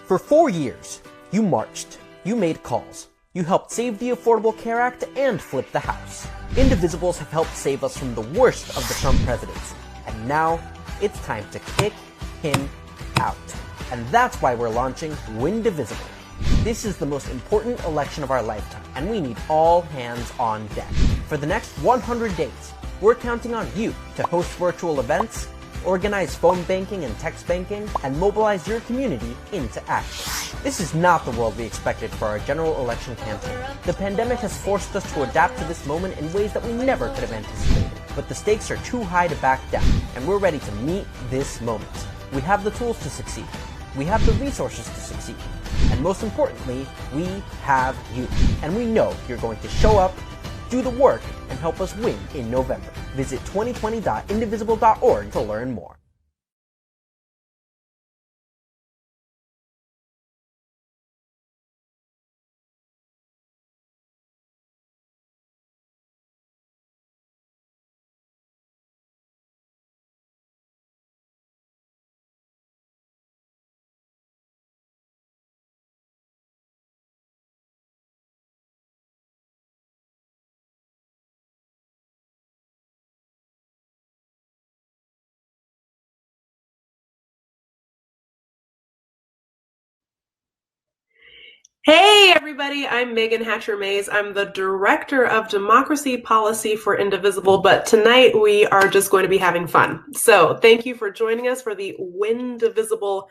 For 4 years, you marched, you made calls, you helped save the Affordable Care Act and flip the House. Indivisibles have helped save us from the worst of the Trump presidency. And now, it's time to kick him out. And that's why we're launching Windivisible. This is the most important election of our lifetime, and we need all hands on deck. For the next 100 days, we're counting on you to host virtual events, organize phone banking and text banking, and mobilize your community into action. This is not the world we expected for our general election campaign. The pandemic has forced us to adapt to this moment in ways that we never could have anticipated. But the stakes are too high to back down, and we're ready to meet this moment. We have the tools to succeed. We have the resources to succeed. And most importantly, we have you. And we know you're going to show up, do the work, and help us win in November. Visit 2020.indivisible.org to learn more. Hey everybody, I'm Megan Hatcher-Mays. I'm the Director of Democracy Policy for Indivisible, but tonight we are just going to be having fun. So thank you for joining us for the Windivisible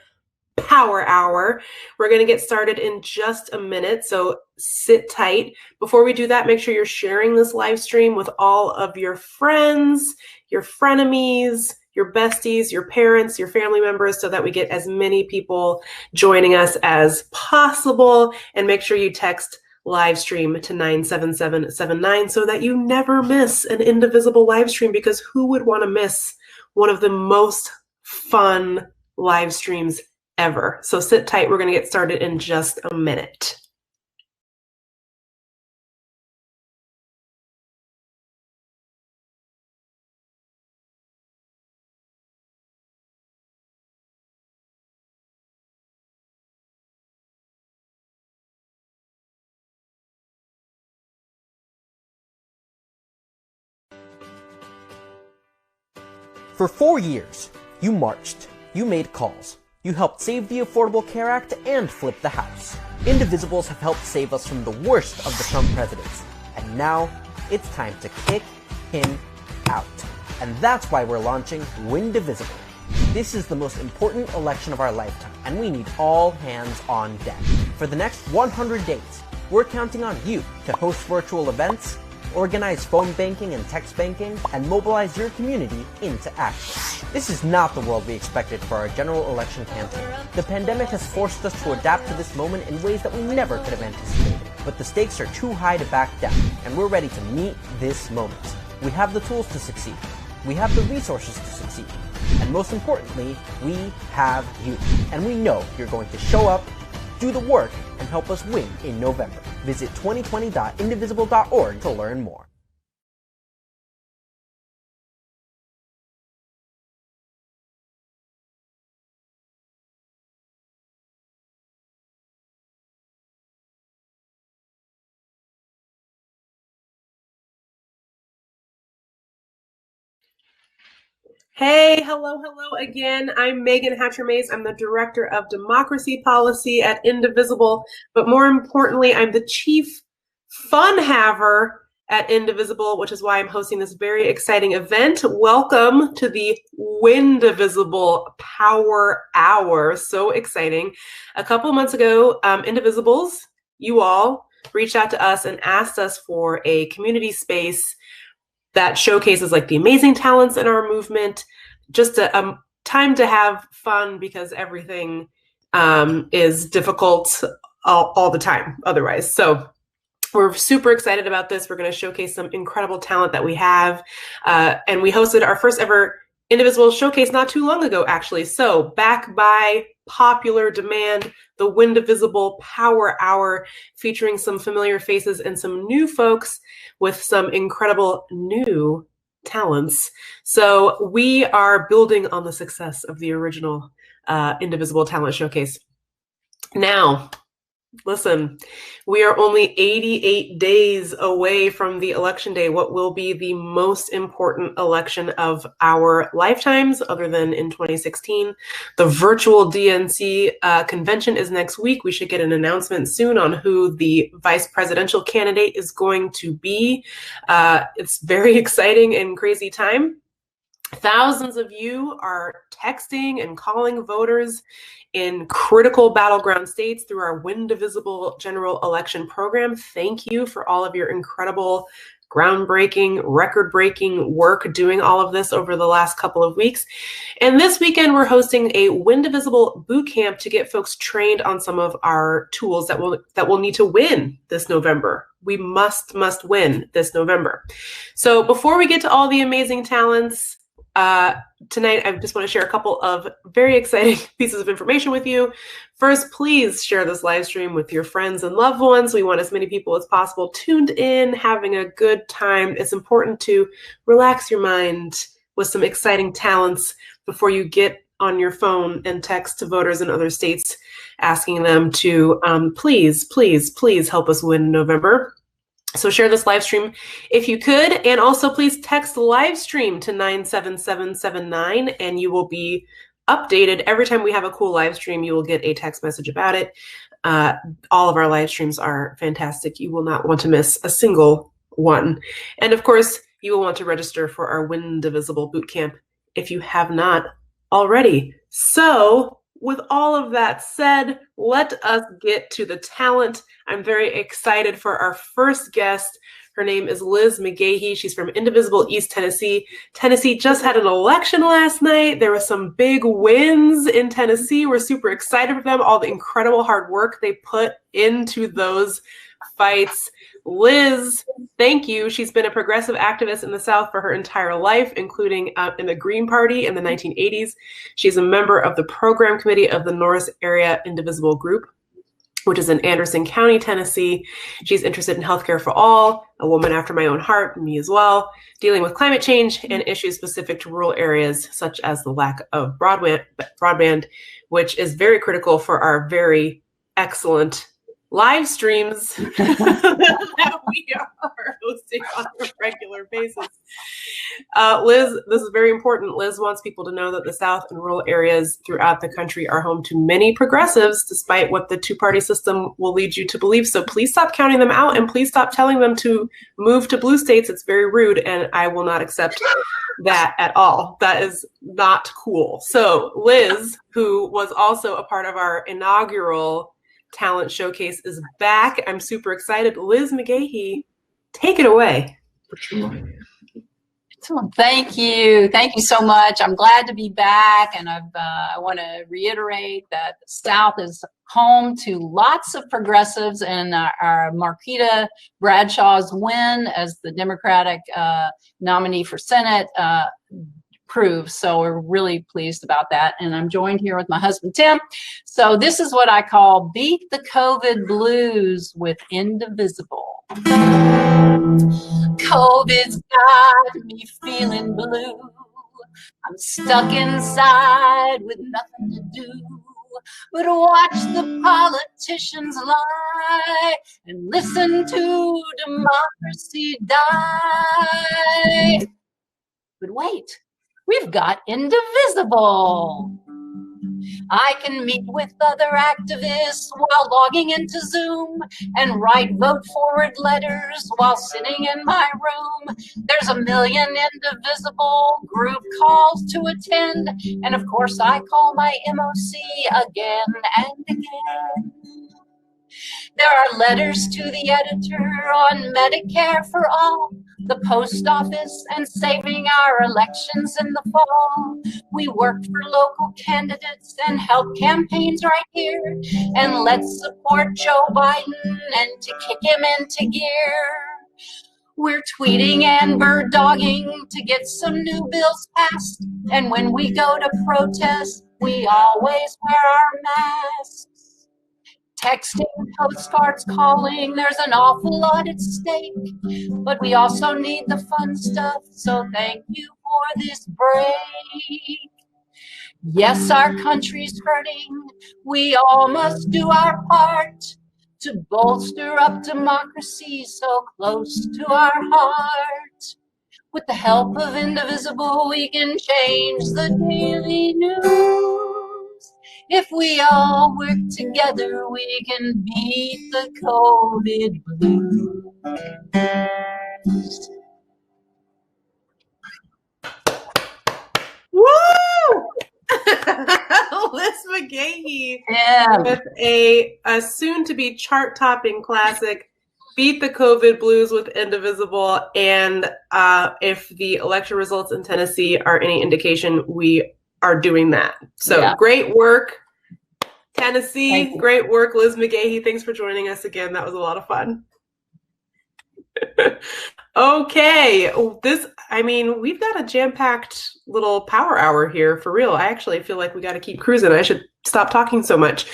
Power Hour. We're going to get started in just a minute, so sit tight. Before we do that, make sure you're sharing this live stream with all of your friends, your frenemies, your besties, your parents, your family members, so that we get as many people joining us as possible. And make sure you text live stream to 97779 so that you never miss an Indivisible live stream, because who would want to miss one of the most fun live streams ever? So sit tight. We're going to get started in just a minute. For 4 years, you marched, you made calls, you helped save the Affordable Care Act and flip the House. Indivisibles have helped save us from the worst of the Trump presidency. And now, it's time to kick him out. And that's why we're launching Windivisible. This is the most important election of our lifetime, and we need all hands on deck. For the next 100 days, we're counting on you to host virtual events, organize phone banking and text banking, and mobilize your community into action. This is not the world we expected for our general election campaign. The pandemic has forced us to adapt to this moment in ways that we never could have anticipated. But the stakes are too high to back down, and we're ready to meet this moment. We have the tools to succeed. We have the resources to succeed. And most importantly, we have you. And we know you're going to show up, do the work, and help us win in November. Visit 2020.indivisible.org to learn more. Hey, hello again. I'm Megan Hatcher-Mays. I'm the Director of Democracy Policy at Indivisible, but more importantly, I'm the Chief Fun Haver at Indivisible, which is why I'm hosting this very exciting event. Welcome to the Windivisible Power Hour. So exciting. A couple of months ago, Indivisibles, you all, reached out to us and asked us for a community space that showcases like the amazing talents in our movement, just a time to have fun, because everything is difficult all the time otherwise. So we're super excited about this. We're going to showcase some incredible talent that we have. And we hosted our first ever Indivisible showcase not too long ago, actually. So back by popular demand, the Windivisible Power Hour, featuring some familiar faces and some new folks with some incredible new talents. So we are building on the success of the original Indivisible Talent Showcase. Now, listen, we are only 88 days away from the election day, what will be the most important election of our lifetimes, other than in 2016. The virtual DNC convention is next week. We should get an announcement soon on who the vice presidential candidate is going to be. It's very exciting and crazy time. Thousands of you are texting and calling voters in critical battleground states through our Windivisible general election program. Thank you for all of your incredible, groundbreaking, record-breaking work doing all of this over the last couple of weeks. And this weekend, we're hosting a Windivisible boot camp to get folks trained on some of our tools that we'll need to win this November. We must win this November. So before we get to all the amazing talents, tonight, I just want to share a couple of very exciting pieces of information with you. First, please share this live stream with your friends and loved ones. We want as many people as possible tuned in, having a good time. It's important to relax your mind with some exciting talents before you get on your phone and text to voters in other states, asking them to please help us win in November. So share this live stream if you could, and also please text live stream to 97779 and you will be updated every time we have a cool live stream. You will get a text message about it. All of our live streams are fantastic. You will not want to miss a single one. And of course, you will want to register for our Windivisible Bootcamp if you have not already. So with all of that said, let us get to the talent. I'm very excited for our first guest. Her name is Liz McGahee. She's from Indivisible, East Tennessee. Tennessee just had an election last night. There were some big wins in Tennessee. We're super excited for them, all the incredible hard work they put into those fights. Liz, thank you. She's been a progressive activist in the South for her entire life, including in the Green Party in the 1980s. She's a member of the program committee of the Norris Area Indivisible Group, which is in Anderson County, Tennessee. She's interested in healthcare for all, a woman after my own heart, me as well, dealing with climate change and issues specific to rural areas, such as the lack of broadband, which is very critical for our very excellent live streams that we are hosting on a regular basis. Liz, this is very important. Liz wants people to know that the South and rural areas throughout the country are home to many progressives, despite what the two-party system will lead you to believe. So please stop counting them out, and please stop telling them to move to blue states. It's very rude, and I will not accept that at all. That is not cool. So Liz, who was also a part of our inaugural talent showcase, is back. I'm super excited. Liz McGahee, take it away. Thank you so much. I'm glad to be back, and I want to reiterate that the South is home to lots of progressives, and our Marquita Bradshaw's win as the Democratic nominee for Senate proves. So we're really pleased about that. And I'm joined here with my husband, Tim. So this is what I call Beat the COVID Blues with Indivisible. COVID's got me feeling blue. I'm stuck inside with nothing to do but watch the politicians lie and listen to democracy die. But wait, we've got Indivisible. I can meet with other activists while logging into Zoom and write vote forward letters while sitting in my room. There's a million Indivisible group calls to attend, and of course I call my MOC again and again. There are letters to the editor on Medicare for all, the post office, and saving our elections in the fall. We work for local candidates and help campaigns right here. And let's support Joe Biden and to kick him into gear. We're tweeting and bird dogging to get some new bills passed. And when we go to protest, we always wear our masks. Texting, postcards, calling, there's an awful lot at stake. But we also need the fun stuff, so thank you for this break. Yes, our country's hurting. We all must do our part to bolster up democracy so close to our heart. With the help of Indivisible, we can change the daily news. If we all work together, we can beat the COVID blues. Woo! Liz McGahee with a soon-to-be chart-topping classic, Beat the COVID Blues with Indivisible. And if the election results in Tennessee are any indication, we are doing that. So great work, Tennessee. Great work, Liz McGahee. Thanks for joining us again. That was a lot of fun. Okay, we've got a jam-packed little power hour here for real. I actually feel like we got to keep cruising. I should stop talking so much.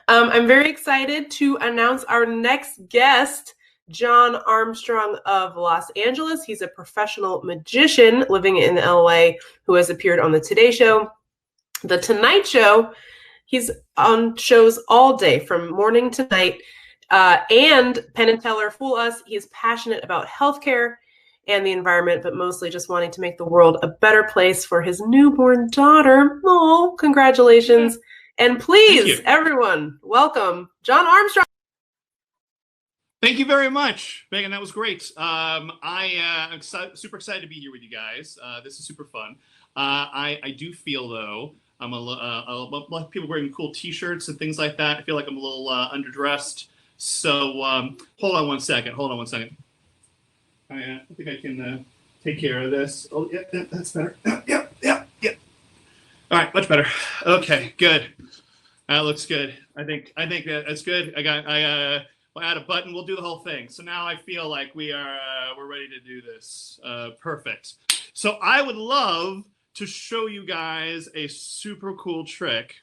I'm very excited to announce our next guest, John Armstrong of Los Angeles. He's a professional magician living in LA who has appeared on The Today Show, The Tonight Show. He's on shows all day from morning to night. And Penn and Teller Fool Us. He is passionate about healthcare and the environment, but mostly just wanting to make the world a better place for his newborn daughter. Oh, congratulations. And please, everyone, welcome John Armstrong. Thank you very much, Megan. That was great. I'm super excited to be here with you guys. This is super fun. I do feel, though, I'm a lot of people wearing cool T-shirts and things like that. I feel like I'm a little underdressed. So hold on one second. I think I can take care of this. Oh, yeah, that's better. Yeah. All right, much better. Okay, good. That looks good. I think that's good. We'll add a button. We'll do the whole thing. So now I feel like we're ready to do this. Perfect. So I would love to show you guys a super cool trick.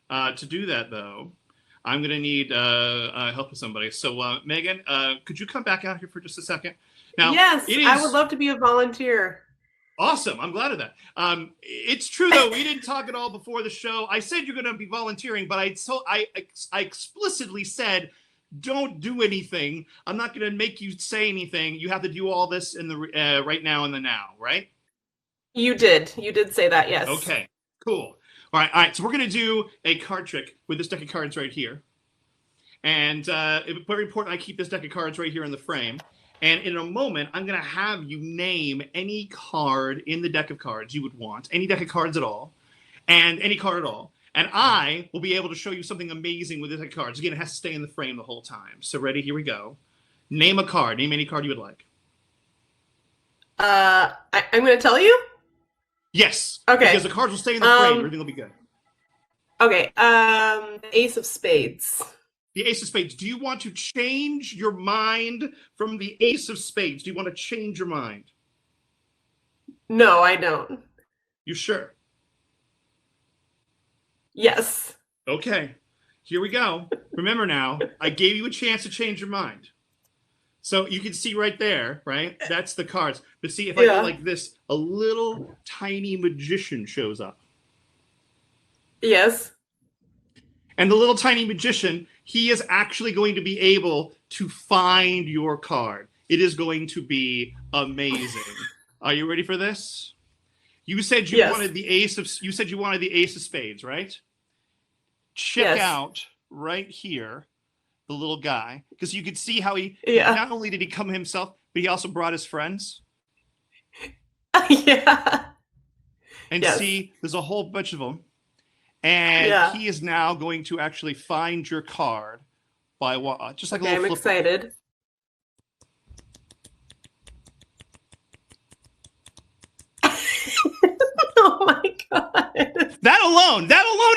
To do that, though, I'm going to need help with somebody. So, Megan, could you come back out here for just a second? Now, yes, I would love to be a volunteer. Awesome. I'm glad of that. It's true, though. We didn't talk at all before the show. I said you're going to be volunteering, but I explicitly said, don't do anything. I'm not going to make you say anything. You have to do all this in the right now and the now, right? You did say that, yes. Okay, cool. All right. So we're going to do a card trick with this deck of cards right here. And it's very important I keep this deck of cards right here in the frame. And in a moment, I'm going to have you name any card in the deck of cards you would want, any deck of cards at all, and any card at all. And I will be able to show you something amazing with this deck of cards. Again, it has to stay in the frame the whole time. So ready? Here we go. Name a card. Name any card you would like. I'm going to tell you? Yes. Okay. Because the cards will stay in the frame. Everything will be good. Okay. Ace of Spades. The Ace of Spades. Do you want to change your mind from the Ace of Spades? Do you want to change your mind? No, I don't. You sure? Yes. Okay. Here we go. Remember now, I gave you a chance to change your mind. So you can see right there, right? That's the cards. But see, if I go like this, a little tiny magician shows up. Yes. And the little tiny magician, he is actually going to be able to find your card. It is going to be amazing. Are you ready for this? You said you wanted the Ace of Spades, right? Check out right here the little guy, because you could see how he not only did he come himself, but he also brought his friends. And see, there's a whole bunch of them. And he is now going to actually find your card by just like a little flip. I'm excited. Oh my god. That alone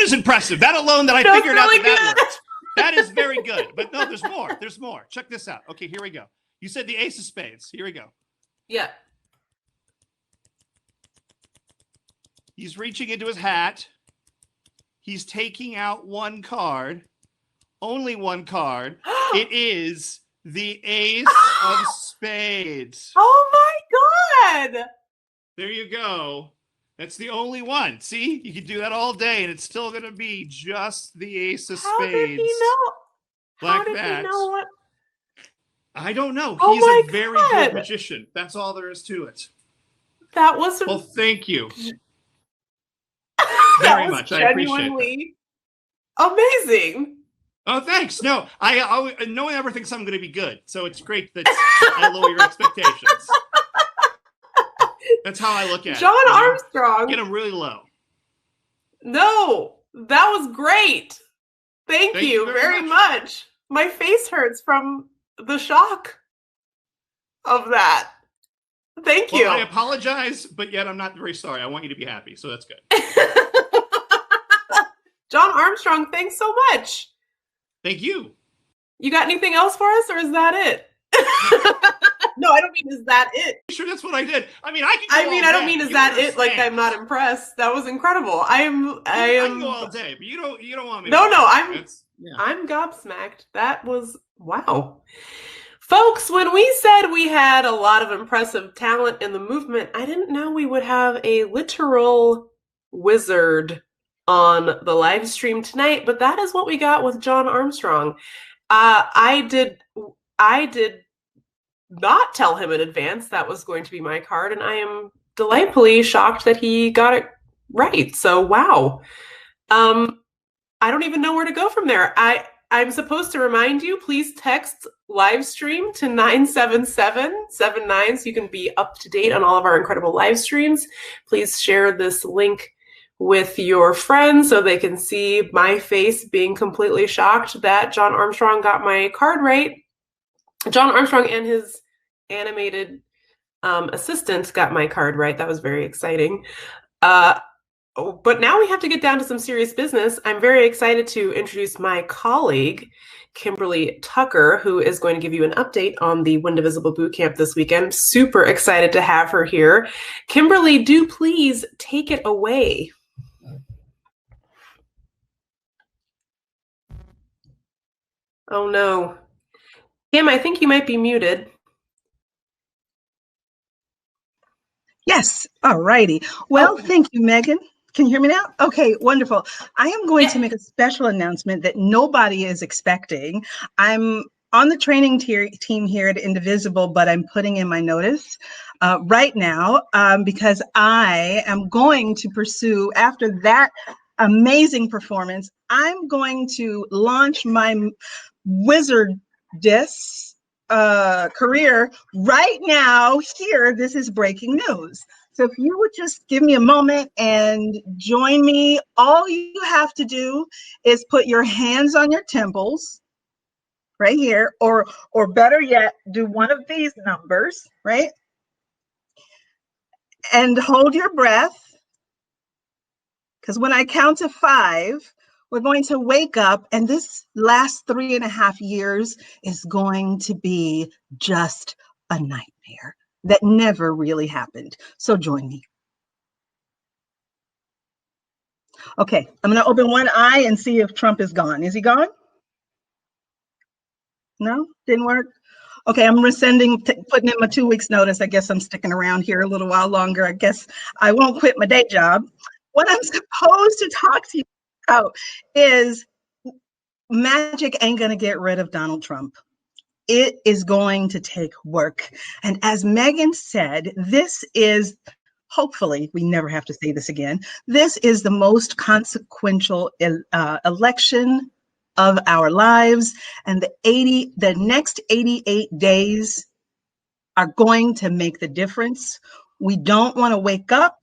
is impressive. That alone that I figured out that worked. That is very good. But no, there's more. There's more. Check this out. Okay, here we go. You said the Ace of Spades. Here we go. Yeah. He's reaching into his hat. He's taking out one card. Only one card. It is the Ace of Spades. Oh my god! There you go. That's the only one. See, you can do that all day, and it's still going to be just the ace of spades. How did he know? Black How did he know what? I don't know. Oh He's my a very God. good magician. That's all there is to it. That was Well, thank you that very was much. I appreciate that. genuinely amazing. Oh, thanks. No, no one ever thinks I'm going to be good, so it's great that I lower your expectations. That's how I look at John it. Armstrong. Get them really low. No, that was great. Thank you very much. My face hurts from the shock of that. Thank you. Well, I apologize, but yet I'm not very sorry. I want you to be happy, so that's good. John Armstrong, thanks so much. Thank you. You got anything else for us, or is that it? No, I don't mean is that it. Sure, that's what I did. I mean, I don't mean is that it. Like I'm not impressed. That was incredible. I can go all day, but you don't want me. No, I'm gobsmacked. That was wow. Folks, when we said we had a lot of impressive talent in the movement, I didn't know we would have a literal wizard on the live stream tonight, but that is what we got with John Armstrong. I did not tell him in advance that was going to be my card, and I am delightfully shocked that he got it right. So wow. I don't even know where to go from there. I'm supposed to remind you, please text live stream to 97779 so you can be up to date on all of our incredible live streams. Please share this link with your friends so they can see my face being completely shocked that John Armstrong got my card right. John Armstrong and his animated assistant got my card right. That was very exciting. But now we have to get down to some serious business. I'm very excited to introduce my colleague, Kimberly Tucker, who is going to give you an update on the Windivisible Bootcamp this weekend. Super excited to have her here. Kimberly, do please take it away. Oh no. Kim, I think you might be muted. Yes. All righty. Well, Thank you, Megan. Can you hear me now? Okay, wonderful. I am going to make a special announcement that nobody is expecting. I'm on the training team here at Indivisible, but I'm putting in my notice right now because I am going to pursue, after that amazing performance, I'm going to launch my wizardess career right now here. This is breaking news. So if you would just give me a moment and join me, all you have to do is put your hands on your temples right here, or better yet, do one of these numbers, right? And hold your breath, because when I count to 5, we're going to wake up, and this last 3.5 years is going to be just a nightmare that never really happened. So join me. Okay, I'm going to open one eye and see if Trump is gone. Is he gone? No, didn't work. Okay, I'm rescinding, putting in my 2 weeks notice. I guess I'm sticking around here a little while longer. I guess I won't quit my day job. What I'm supposed to talk to you about is magic ain't going to get rid of Donald Trump. It is going to take work. And as Megan said, this is, hopefully, we never have to say this again, this is the most consequential election of our lives. And the next 88 days are going to make the difference. We don't want to wake up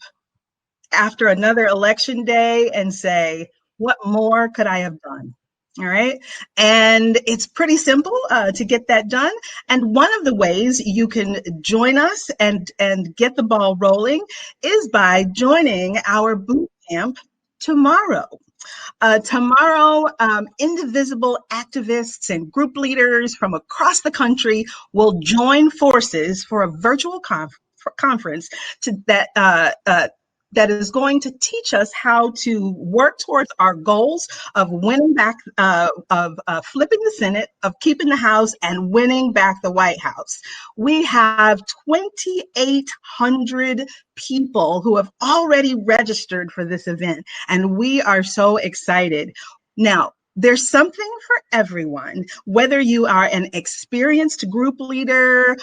after another election day and say, what more could I have done? All right. And it's pretty simple to get that done. And one of the ways you can join us and get the ball rolling is by joining our boot camp tomorrow. Tomorrow, Indivisible activists and group leaders from across the country will join forces for a virtual conference that is going to teach us how to work towards our goals of winning back, flipping the Senate, of keeping the House, and winning back the White House. We have 2,800 people who have already registered for this event, and we are so excited. Now, there's something for everyone, whether you are an experienced group leader,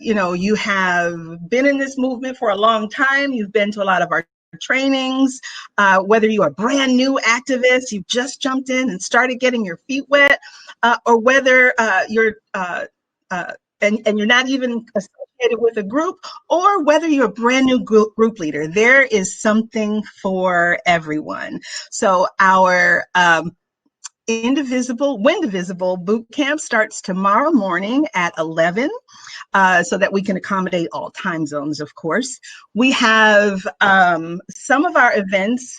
you have been in this movement for a long time, you've been to a lot of our trainings, whether you're a brand new activist, you've just jumped in and started getting your feet wet, or whether you're not even associated with a group, or whether you're a brand new group leader. There is something for everyone. So our Windivisible boot camp starts tomorrow morning at 11, so that we can accommodate all time zones, of course. We have some of our events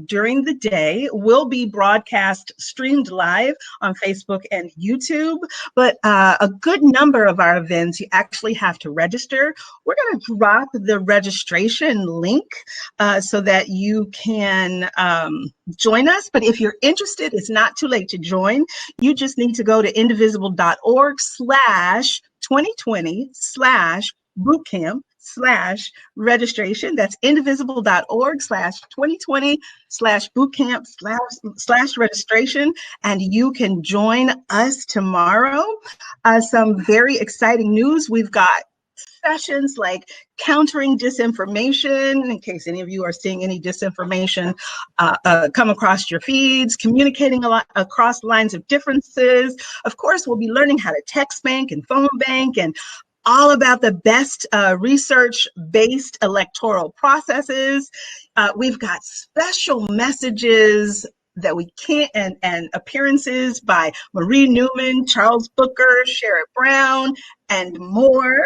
during the day will be broadcast streamed live on Facebook and YouTube, but a good number of our events, you actually have to register. We're going to drop the registration link so that you can join us. But if you're interested, it's not too late to join. You just need to go to indivisible.org/2020/bootcamp/registration. That's indivisible.org/2020/bootcamp/registration. And you can join us tomorrow. Some very exciting news. We've got sessions like countering disinformation, in case any of you are seeing any disinformation come across your feeds, communicating a lot across lines of differences. Of course, we'll be learning how to text bank and phone bank and all about the best research-based electoral processes. We've got special messages that we can't, and appearances by Marie Newman, Charles Booker, Sherrod Brown, and more.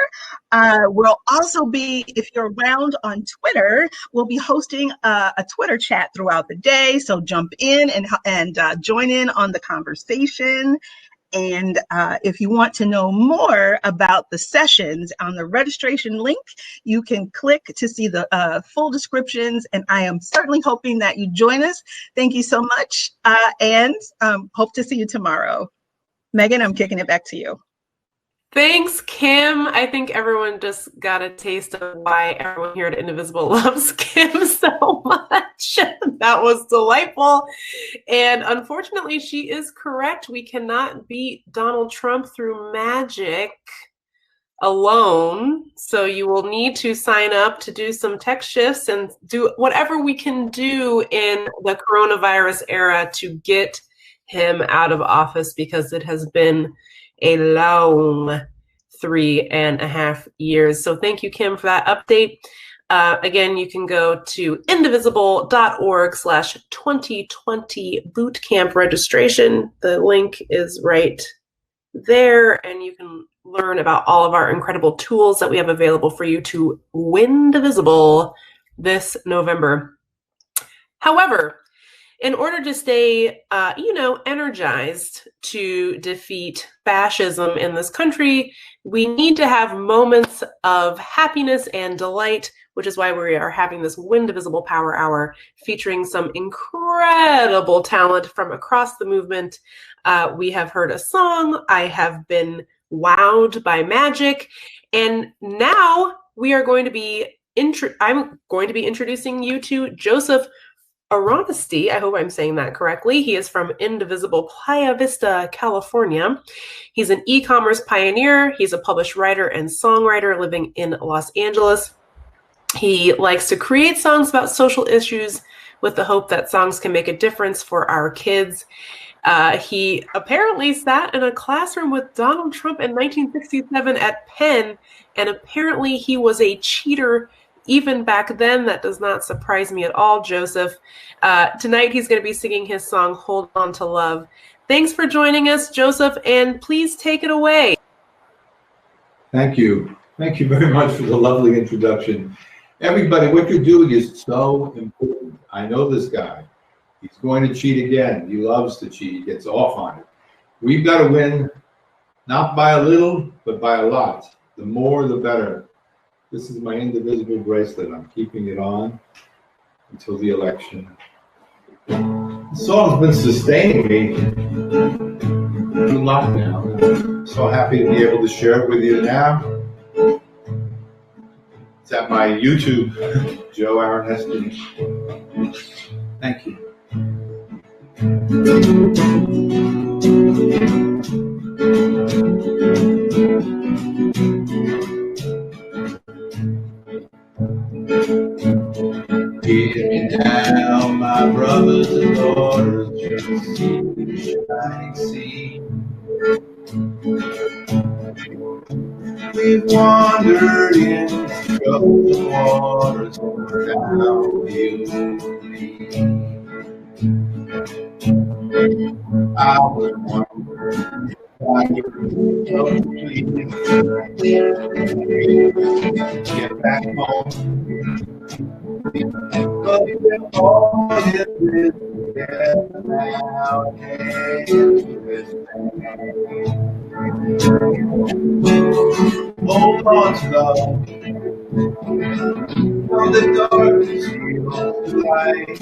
We'll also be, if you're around on Twitter, we'll be hosting a Twitter chat throughout the day. So jump in and join in on the conversation. And if you want to know more about the sessions, on the registration link, you can click to see the full descriptions. And I am certainly hoping that you join us. Thank you so much, and hope to see you tomorrow. Megan, I'm kicking it back to you. Thanks, Kim. I think everyone just got a taste of why everyone here at Indivisible loves Kim so much. That was delightful. And unfortunately, she is correct. We cannot beat Donald Trump through magic alone. So you will need to sign up to do some tech shifts and do whatever we can do in the coronavirus era to get him out of office, because it has been a long 3.5 years. So thank you, Kim, for that update. Again, you can go to indivisible.org/2020 bootcamp registration. The link is right there, and you can learn about all of our incredible tools that we have available for you to win Indivisible this November. However, in order to stay, energized to defeat fascism in this country, we need to have moments of happiness and delight, which is why we are having this Windivisible Power Hour featuring some incredible talent from across the movement. We have heard a song. I have been wowed by magic. And now we are going to be, I'm going to be introducing you to Joseph Aronesty. I hope I'm saying that correctly. He is from Indivisible, Playa Vista, California. He's an e-commerce pioneer. He's a published writer and songwriter living in Los Angeles. He likes to create songs about social issues with the hope that songs can make a difference for our kids. He apparently sat in a classroom with Donald Trump in 1967 at Penn, and apparently he was a cheater even back then. That does not surprise me at all, Joseph. Tonight he's going to be singing his song, Hold On to Love. Thanks for joining us, Joseph, and please take it away. Thank you. Thank you very much for the lovely introduction. Everybody, what you're doing is so important. I know this guy. He's going to cheat again. He loves to cheat. He gets off on it. We've got to win, not by a little, but by a lot. The more, the better. This is my Indivisible bracelet. I'm keeping it on until the election. The song's been sustaining me through lockdown. I'm so happy to be able to share it with you now. It's at my YouTube, Joe Aronesti. Thank you. Hear me now, my brothers and daughters, just see the shining sea. We've wandered in troubled waters, down you lead. I was wondering why you're so pleased. Get back home. But we're all in this together now, and this hold on to love. Though the darkness feels light,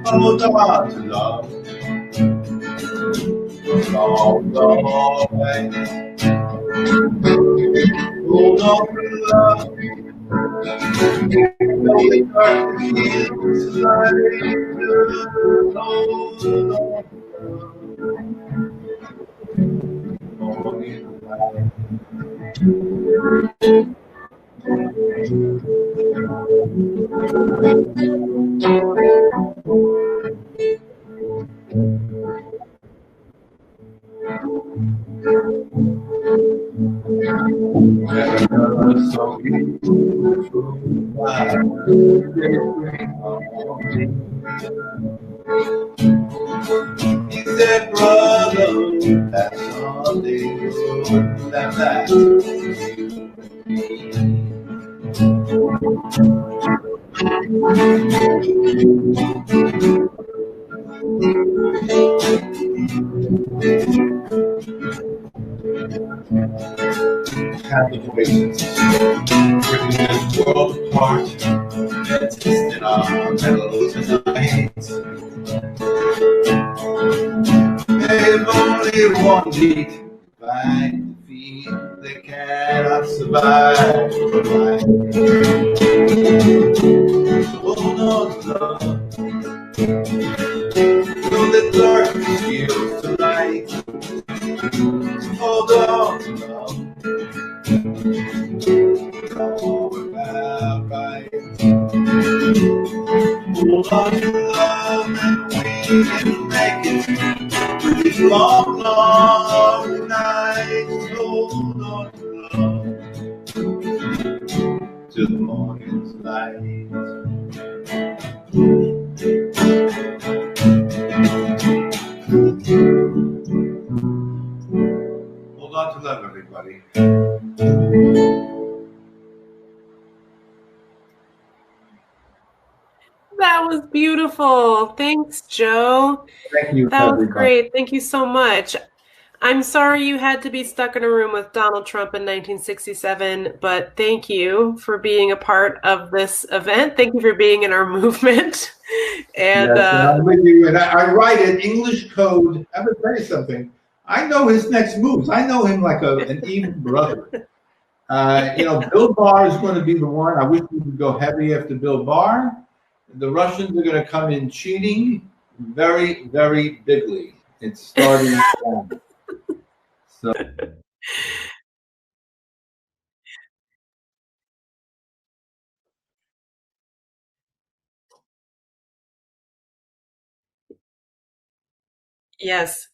hold on to love. All the way. Hold on to love. Though the darkness feels light, hold on to love. So he said, brother, that's all they would that's have the voices, bringing this world apart, and testing our metals tonight. They've only one beat, find defeat, they cannot survive for life. Hold on to love, though the darkness feels to light. Hold on to love. All about right. Hold on to love, and we can make it through these long, long nights. Hold on to love till the morning's light. Hold on to love, everybody. That was beautiful. Thanks, Joe. Thank you, That was everybody. great. Thank you so much. I'm sorry you had to be stuck in a room with Donald Trump in 1967, but thank you for being a part of this event. Thank you for being in our movement. And Yes, and I'm with you. And I write in English code. I'm going to tell you something. I know his next moves. I know him like an even brother. Bill Barr is going to be the one. I wish we could go heavy after Bill Barr. The Russians are going to come in cheating very, very bigly. It's starting now. So. yes,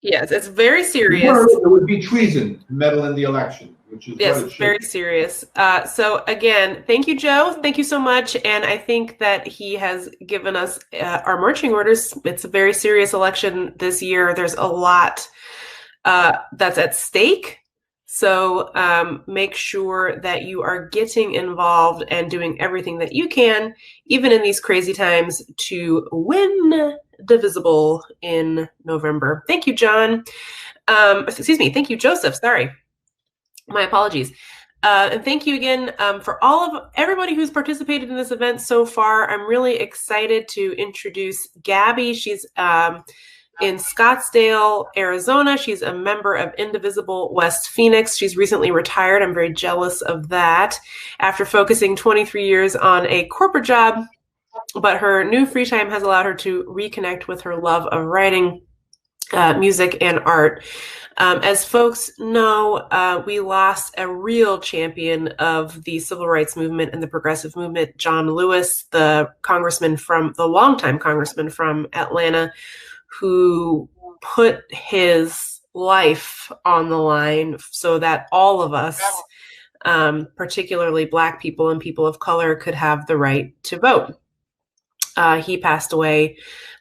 it's very serious. It would be treason to meddle in the election, which is what it should. Very serious. So again, thank you, Joe. Thank you so much. And I think that he has given us our marching orders. It's a very serious election this year. There's a lot that's at stake. So make sure that you are getting involved and doing everything that you can, even in these crazy times, to win Indivisible in November. Thank you, John. Thank you, Joseph. Sorry. My apologies. And thank you again for everybody who's participated in this event so far. I'm really excited to introduce Gabby. She's in Scottsdale, Arizona. She's a member of Indivisible West Phoenix. She's recently retired. I'm very jealous of that. After focusing 23 years on a corporate job, but her new free time has allowed her to reconnect with her love of writing, music, and art. As folks know, we lost a real champion of the civil rights movement and the progressive movement, John Lewis, the longtime congressman from Atlanta, who put his life on the line so that all of us, particularly Black people and people of color, could have the right to vote. He passed away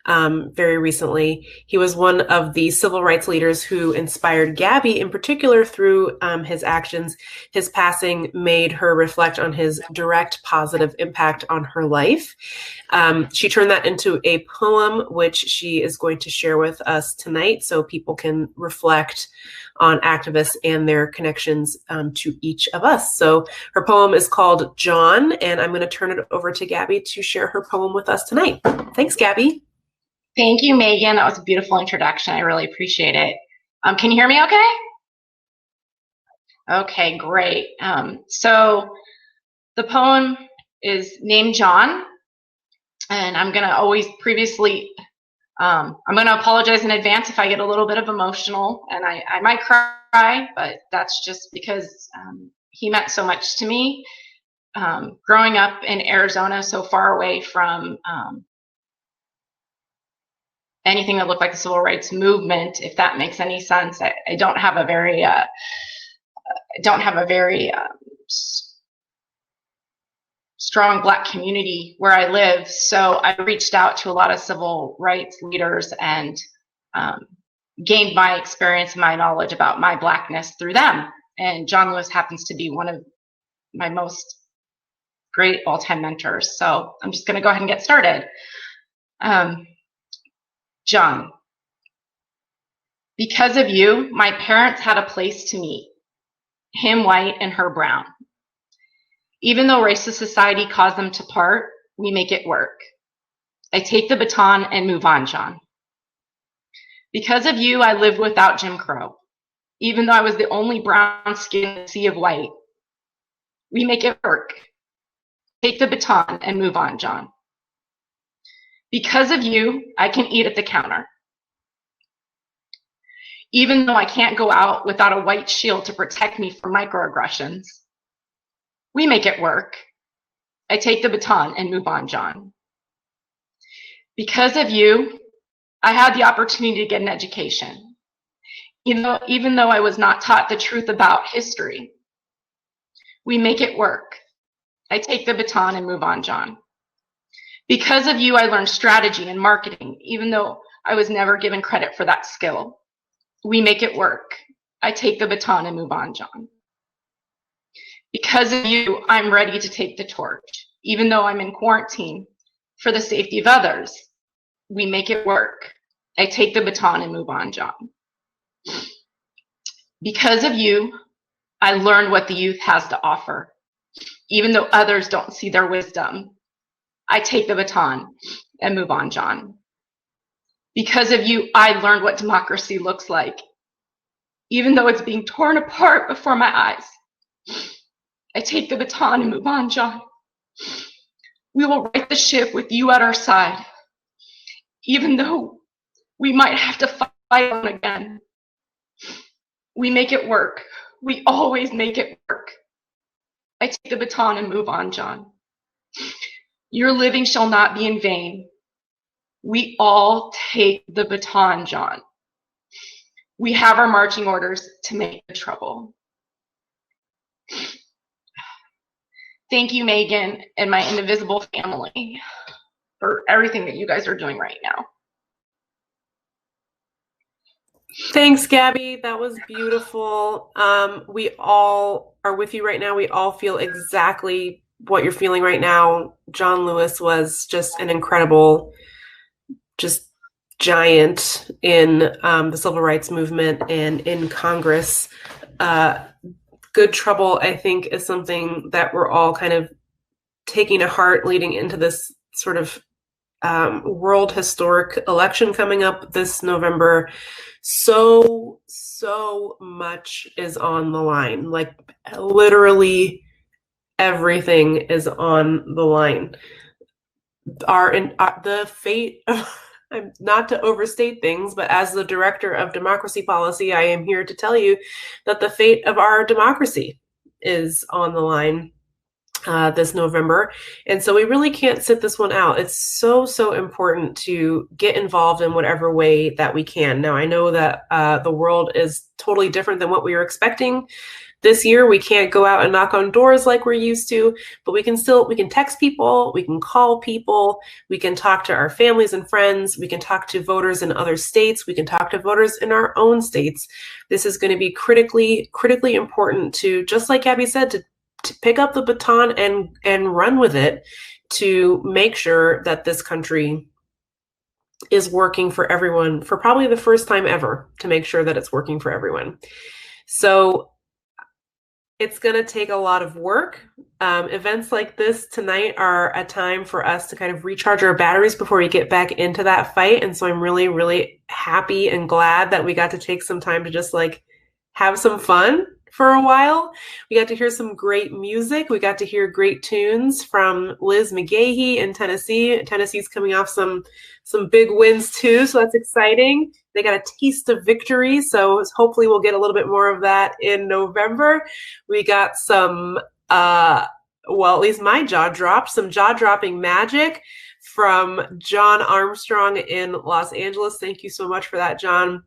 very recently. He was one of the civil rights leaders who inspired Gabby in particular through his actions. His passing made her reflect on his direct positive impact on her life. She turned that into a poem, which she is going to share with us tonight so people can reflect on activists and their connections to each of us. So her poem is called John, and I'm going to turn it over to Gabby to share her poem with us tonight. Thanks, Gabby. Thank you, Megan. That was a beautiful introduction. I really appreciate it. Can you hear me okay? Okay, great. So the poem is named John, and I'm going to apologize in advance if I get a little bit of emotional, and I might cry, but that's just because he meant so much to me. Growing up in Arizona, so far away from anything that looked like the civil rights movement, if that makes any sense. I don't have a very strong Black community where I live, so I reached out to a lot of civil rights leaders and gained my experience and my knowledge about my Blackness through them. And John Lewis happens to be one of my most great all-time mentors. So I'm just going to go ahead and get started. John, because of you, my parents had a place to meet, him white and her brown. Even though racist society caused them to part, we make it work. I take the baton and move on, John. Because of you, I lived without Jim Crow, even though I was the only brown skin in a sea of white. We make it work. Take the baton and move on, John. Because of you, I can eat at the counter. Even though I can't go out without a white shield to protect me from microaggressions. We make it work. I take the baton and move on, John. Because of you, I had the opportunity to get an education. Even though I was not taught the truth about history. We make it work. I take the baton and move on, John. Because of you, I learned strategy and marketing, even though I was never given credit for that skill. We make it work. I take the baton and move on, John. Because of you, I'm ready to take the torch, even though I'm in quarantine for the safety of others. We make it work. I take the baton and move on, John. Because of you, I learned what the youth has to offer, even though others don't see their wisdom. I take the baton and move on, John. Because of you, I learned what democracy looks like, even though it's being torn apart before my eyes. I take the baton and move on, John. We will right the ship with you at our side, even though we might have to fight on again. We make it work. We always make it work. I take the baton and move on, John. Your living shall not be in vain. We all take the baton, John. We have our marching orders to make the trouble. Thank you, Megan, and my Indivisible family for everything that you guys are doing right now. Thanks, Gabby. That was beautiful. We all are with you right now. We all feel exactly what you're feeling right now. John Lewis was just an incredible, just giant in the civil rights movement and in Congress. good trouble, I think, is something that we're all kind of taking to heart leading into this sort of world historic election coming up this November. So much is on the line. Like literally everything is on the line. The fate of, not to overstate things, but as the director of democracy policy, I am here to tell you that the fate of our democracy is on the line this November. And so we really can't sit this one out. It's so important to get involved in whatever way that we can. Now, I know that the world is totally different than what we were expecting this year. We can't go out and knock on doors like we're used to, but we can text people, we can call people, we can talk to our families and friends, we can talk to voters in other states, we can talk to voters in our own states. This is going to be critically important to, just like Gabby said, to pick up the baton and run with it, to make sure that this country is working for everyone, for probably the first time ever, to make sure that it's working for everyone. So it's going to take a lot of work. Events like this tonight are a time for us to kind of recharge our batteries before we get back into that fight. And so I'm really happy and glad that we got to take some time to just like have some fun for a while. We got to hear some great music. We got to hear great tunes from Liz McGahee in Tennessee. Tennessee's coming off some big wins too, so that's exciting. They got a taste of victory, so hopefully we'll get a little bit more of that in November. We got some, at least my jaw dropped, some jaw-dropping magic from John Armstrong in Los Angeles. Thank you so much for that, John.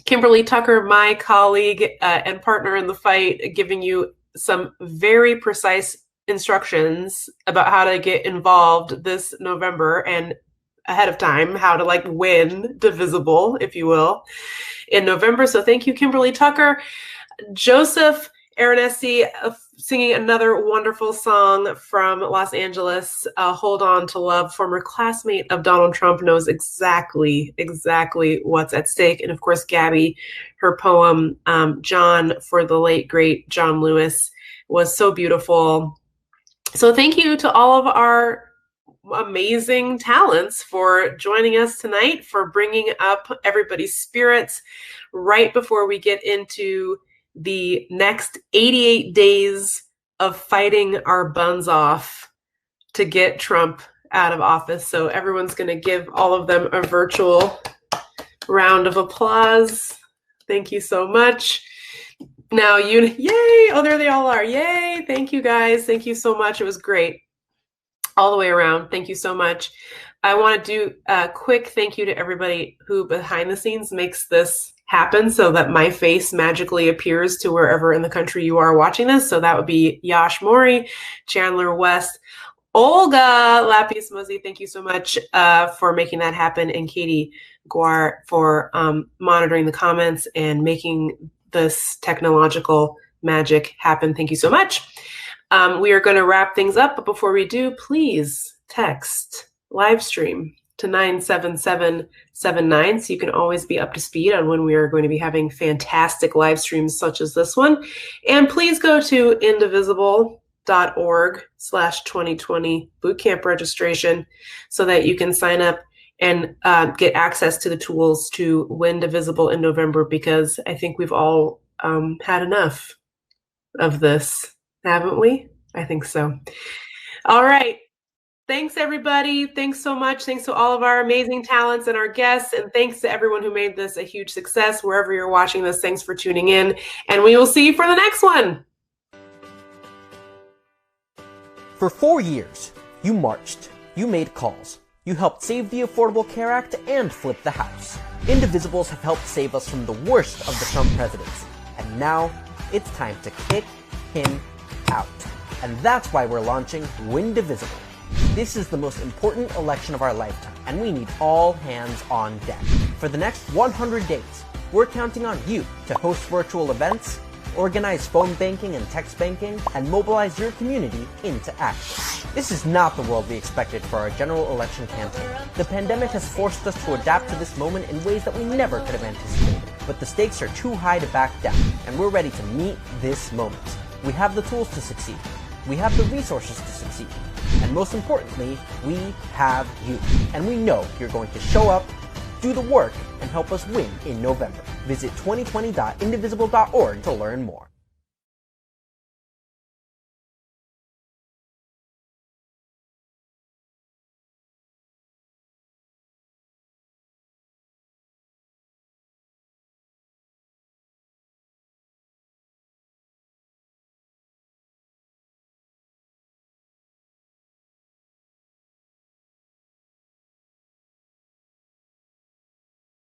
Kimberly Tucker, my colleague and partner in the fight, giving you some very precise instructions about how to get involved this November and ahead of time, how to like win Divisible, if you will, in November. So thank you, Kimberly Tucker. Joseph Aronesi singing another wonderful song from Los Angeles, Hold On to Love. Former classmate of Donald Trump, knows exactly what's at stake. And of course, Gabby, her poem, John, for the late, great John Lewis, was so beautiful. So thank you to all of our amazing talents for joining us tonight, for bringing up everybody's spirits right before we get into the next 88 days of fighting our buns off to get Trump out of office. So everyone's going to give all of them a virtual round of applause. Thank you so much. Now, yay! Oh, there they all are. Yay! Thank you, guys. Thank you so much. It was great all the way around. Thank you so much. I want to do a quick thank you to everybody who behind the scenes makes this happen so that my face magically appears to wherever in the country you are watching this. So that would be Yash Mori, Chandler West, Olga Lapis Muzzy. Thank you so much for making that happen. And Katie Guar for monitoring the comments and making this technological magic happen. Thank you so much. We are going to wrap things up, but before we do, please text live stream to 97779 so you can always be up to speed on when we are going to be having fantastic live streams such as this one. And please go to indivisible.org/2020 bootcamp registration so that you can sign up and get access to the tools to win Divisible in November, because I think we've all had enough of this, haven't we? I think so. All right. Thanks, everybody. Thanks so much. Thanks to all of our amazing talents and our guests. And thanks to everyone who made this a huge success. Wherever you're watching this, thanks for tuning in. And we will see you for the next one. For 4 years, you marched, you made calls, you helped save the Affordable Care Act and flip the House. Indivisibles have helped save us from the worst of the Trump presidency. And now, it's time to kick him out. And that's why we're launching Windivisible. This is the most important election of our lifetime, and we need all hands on deck. For the next 100 days, we're counting on you to host virtual events, organize phone banking and text banking, and mobilize your community into action. This is not the world we expected for our general election campaign. The pandemic has forced us to adapt to this moment in ways that we never could have anticipated, but the stakes are too high to back down. and we're ready to meet this moment. We have the tools to succeed. We have the resources to succeed. And most importantly, we have you. And we know you're going to show up, do the work, and help us win in November. Visit 2020.indivisible.org to learn more.